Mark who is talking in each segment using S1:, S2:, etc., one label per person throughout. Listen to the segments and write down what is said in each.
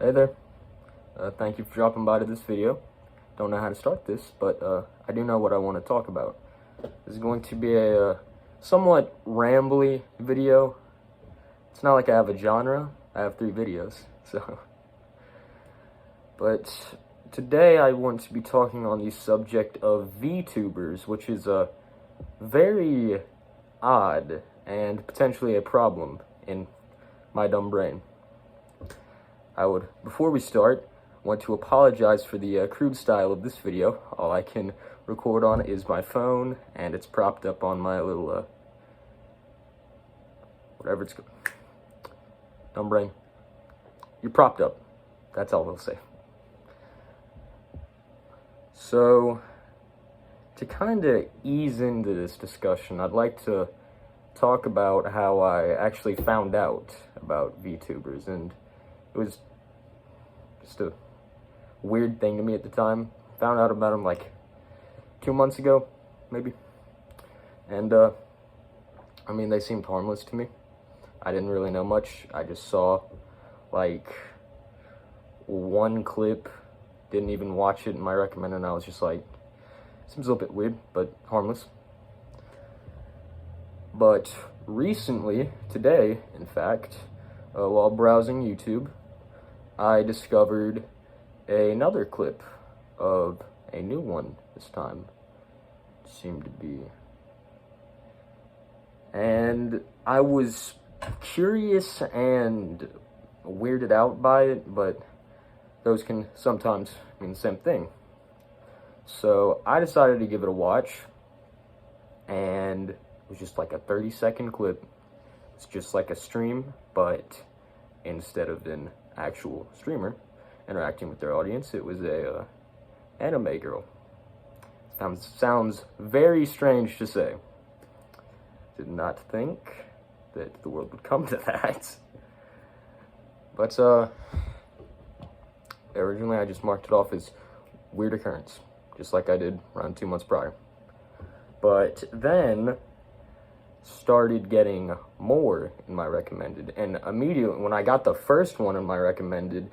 S1: Hey there, thank you for dropping by to this video. Don't know how to start this, but I do know what I want to talk about. This is going to be a somewhat rambly video. It's not like I have a genre, I have 3 videos, so. But today I want to be talking on the subject of Vtubers, which is a very odd and potentially a problem in my dumb brain. Before we start, want to apologize for the crude style of this video. All I can record on is my phone, and it's propped up on my little, whatever it's called. Dumb brain. You're propped up. That's all I'll say. So, to kind of ease into this discussion, I'd like to talk about how I actually found out about VTubers, and it was just a weird thing to me at the time. Found out about them like 2 months ago, maybe. And, I mean, they seemed harmless to me. I didn't really know much. I just saw, like, one clip, didn't even watch it in my recommended, and I was just like, seems a little bit weird, but harmless. But recently, today, in fact, while browsing YouTube, I discovered another clip of a new one this time. It seemed to be. And I was curious and weirded out by it, but those can sometimes mean the same thing. So I decided to give it a watch, and it was just like a 30-second clip. It's just like a stream, but instead of an actual streamer interacting with their audience, it was a anime girl. Sounds very strange to say. Did not think that the world would come to that. But originally I just marked it off as weird occurrence, just like I did around 2 months prior. But then started getting more in my recommended, and immediately when I got the first one in my recommended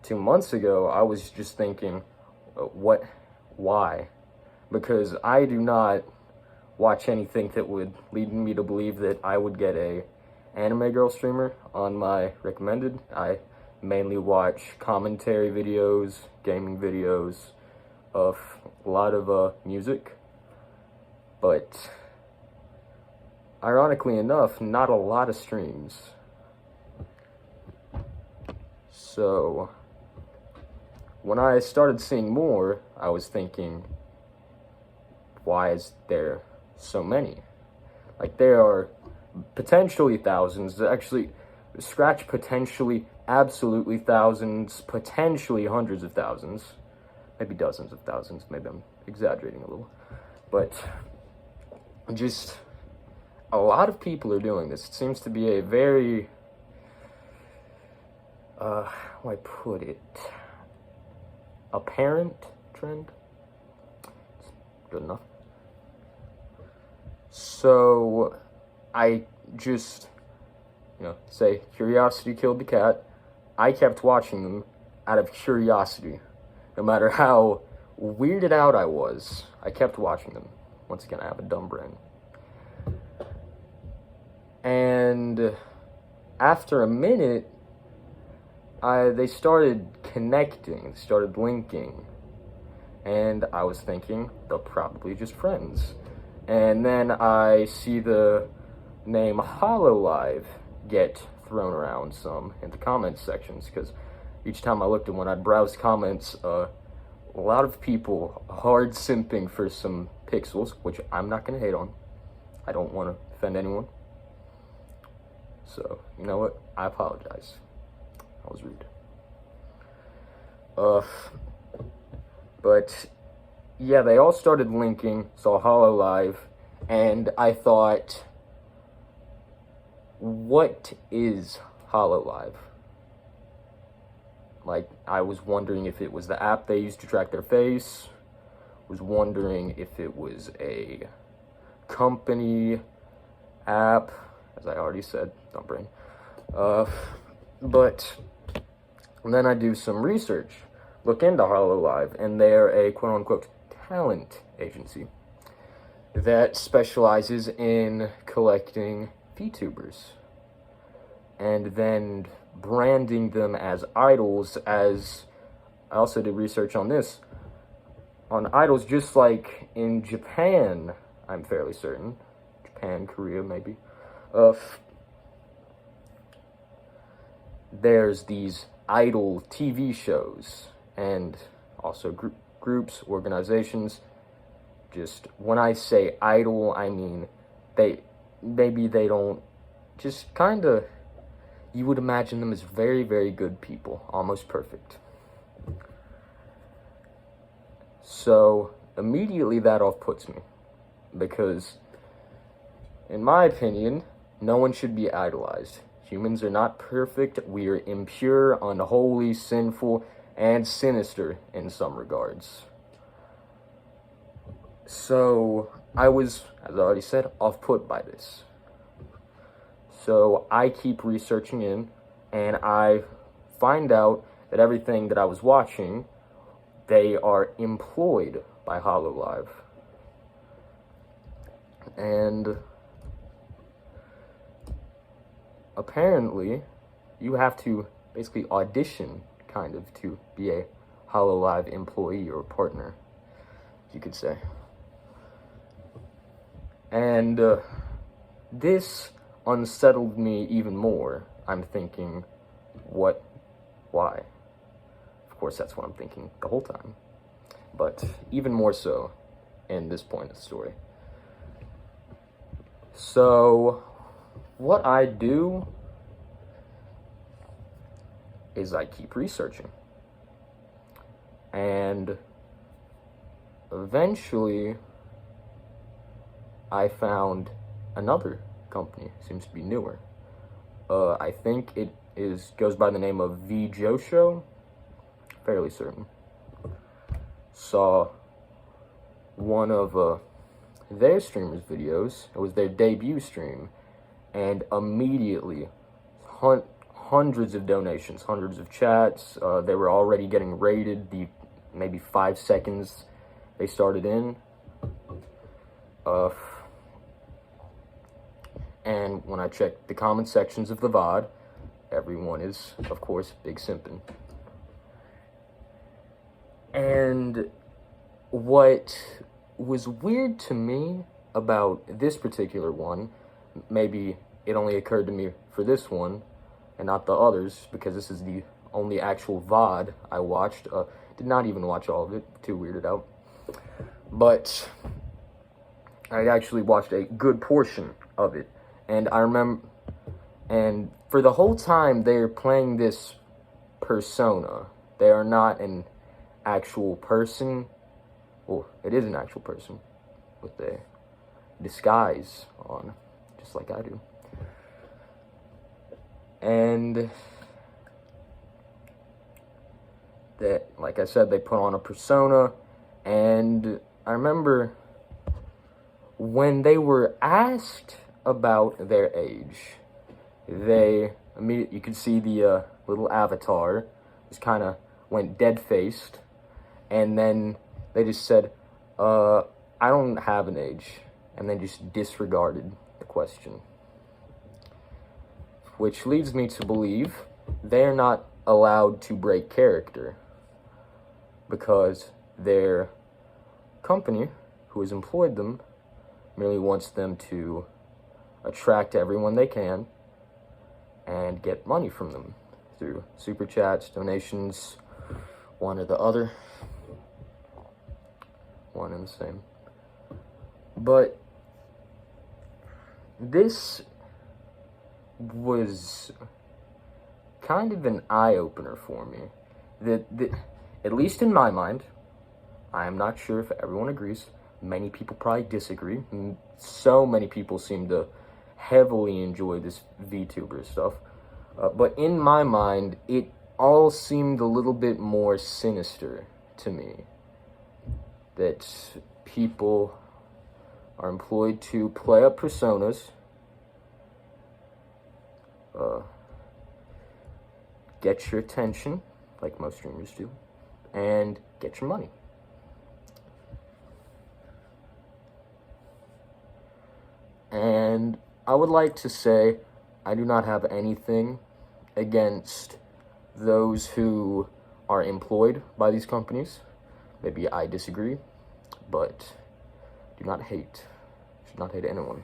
S1: 2 months ago, I was just thinking, why? Because I do not watch anything that would lead me to believe that I would get a anime girl streamer on my recommended. I mainly watch commentary videos, gaming videos, a lot of music, but ironically enough, not a lot of streams. So, when I started seeing more, I was thinking, why is there so many? Like, there are potentially thousands, actually, scratch potentially, absolutely thousands, potentially hundreds of thousands, maybe dozens of thousands, maybe I'm exaggerating a little, but just a lot of people are doing this. It seems to be a very, how do I put it, apparent trend? Good enough. So, I just, say curiosity killed the cat. I kept watching them out of curiosity. No matter how weirded out I was, I kept watching them. Once again, I have a dumb brain. And after a minute, they started connecting, started linking, and I was thinking, they're probably just friends. And then I see the name HoloLive get thrown around some in the comments sections, because each time I looked at one, I'd browse comments, a lot of people hard simping for some pixels, which I'm not going to hate on. I don't want to offend anyone. So, you know what? I apologize. I was rude. But, yeah, they all started linking, saw HoloLive, and I thought, what is HoloLive? Like, I was wondering if it was the app they used to track their face, was wondering if it was a company app, as I already said, dumb brain. But And then I do some research, look into Hololive, and they're a quote-unquote talent agency that specializes in collecting VTubers and then branding them as idols. As I also did research on this, on idols, just like in Japan, I'm fairly certain, Japan, Korea maybe, there's these idol TV shows and also groups, organizations. Just when I say idol, I mean they don't, just kind of, you would imagine them as very, very good people, almost perfect. So immediately that off-puts me, because in my opinion, no one should be idolized. Humans are not perfect. We are impure, unholy, sinful, and sinister in some regards. So I was, as I already said, off-put by this. So I keep researching in, and I find out that everything that I was watching, they are employed by Hololive. And apparently, you have to basically audition, kind of, to be a Hololive employee or partner, you could say. And this unsettled me even more. I'm thinking, what? Why? Of course, that's what I'm thinking the whole time. But even more so in this point of the story. So, what I do is I keep researching. And eventually, I found another company. Seems to be newer. I think it goes by the name of Vtubers. Fairly certain. Saw one of their streamers' videos. It was their debut stream, and immediately hundreds of donations, hundreds of chats. They were already getting rated the maybe 5 seconds they started in. And when I checked the comment sections of the VOD, everyone is, of course, big simping. And what was weird to me about this particular one, maybe it only occurred to me for this one and not the others, because this is the only actual VOD I watched. Did not even watch all of it, too weirded out. But I actually watched a good portion of it. And I remember, and for the whole time, they're playing this persona. They are not an actual person. Well, it is an actual person with a disguise on, just like I do. And that, like I said, they put on a persona. And I remember when they were asked about their age, they immediately, you could see the little avatar just kind of went dead-faced, and then they just said, I don't have an age, and then just disregarded the question. Which leads me to believe they're not allowed to break character, because their company, who has employed them, merely wants them to attract everyone they can and get money from them through super chats, donations, one or the other, one and the same. But this was kind of an eye-opener for me. That at least in my mind, I am not sure if everyone agrees. Many people probably disagree. So many people seem to heavily enjoy this VTuber stuff. But in my mind, it all seemed a little bit more sinister to me. That people are employed to play up personas, get your attention, like most streamers do, and get your money. And I would like to say I do not have anything against those who are employed by these companies. Maybe I disagree, but do not hate. Should not hate anyone.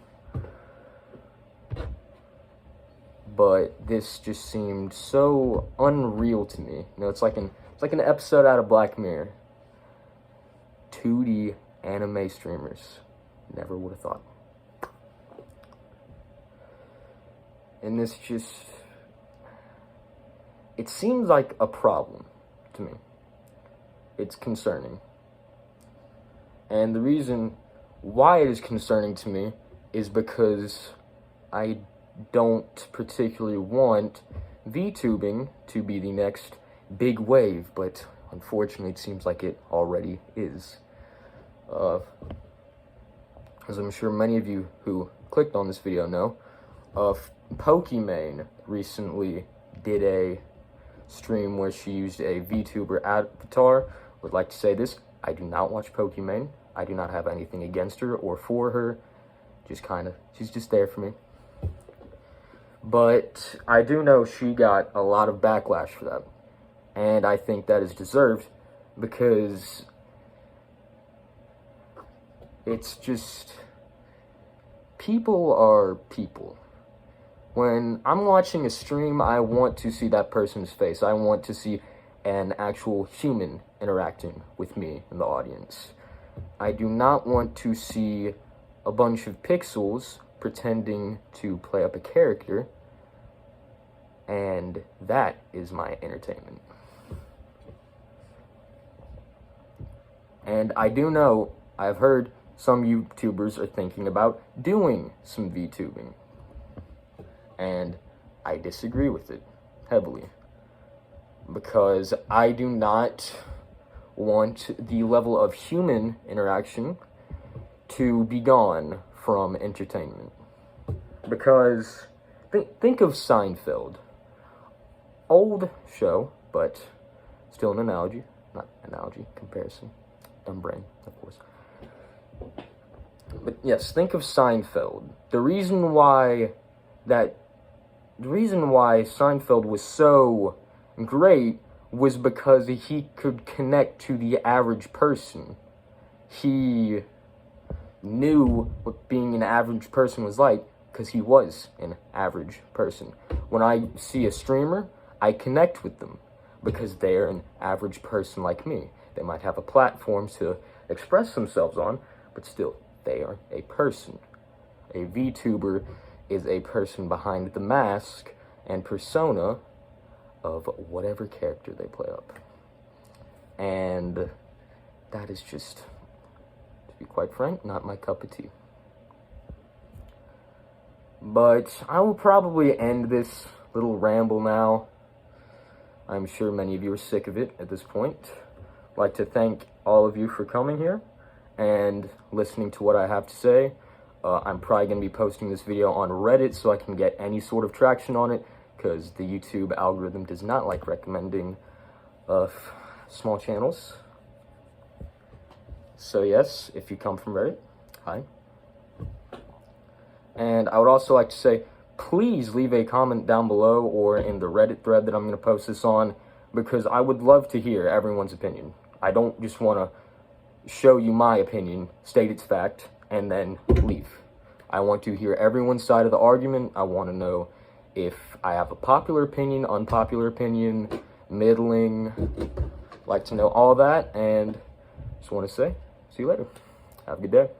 S1: But this just seemed so unreal to me. You know, it's like an episode out of Black Mirror. 2D anime streamers. Never would have thought. And this just, it seems like a problem to me. It's concerning. And the reason why it is concerning to me is because I don't particularly want VTubing to be the next big wave, but unfortunately it seems like it already is. As I'm sure many of you who clicked on this video know, Pokimane recently did a stream where she used a VTuber avatar. Would like to say this, I do not watch Pokimane. I do not have anything against her or for her. She's just there for me. But I do know she got a lot of backlash for that. And I think that is deserved because it's just, people are people. When I'm watching a stream, I want to see that person's face. I want to see an actual human interacting with me in the audience. I do not want to see a bunch of pixels pretending to play up a character, and that is my entertainment. And I do know, I've heard some YouTubers are thinking about doing some VTubing. And I disagree with it heavily, because I do not want the level of human interaction to be gone from entertainment. Because think of Seinfeld. Old show, but still an analogy. Not analogy, comparison. Dumb brain, of course. But yes, think of Seinfeld. The reason why Seinfeld was so great was because he could connect to the average person. He knew what being an average person was like because he was an average person. When I see a streamer, I connect with them because they're an average person like me. They might have a platform to express themselves on, but still, they are a person. A VTuber is a person behind the mask and persona of whatever character they play up. And that is just, to be quite frank, not my cup of tea. But I will probably end this little ramble now. I'm sure many of you are sick of it at this point. I'd like to thank all of you for coming here and listening to what I have to say. I'm probably going to be posting this video on Reddit so I can get any sort of traction on it, because the YouTube algorithm does not like recommending small channels. So yes, if you come from Reddit, hi. And I would also like to say, please leave a comment down below or in the Reddit thread that I'm going to post this on, because I would love to hear everyone's opinion. I don't just want to show you my opinion, state its fact, and then leave. I want to hear everyone's side of the argument. I want to know if I have a popular opinion, unpopular opinion, middling. Like to know all that, and just want to say, see you later. Have a good day.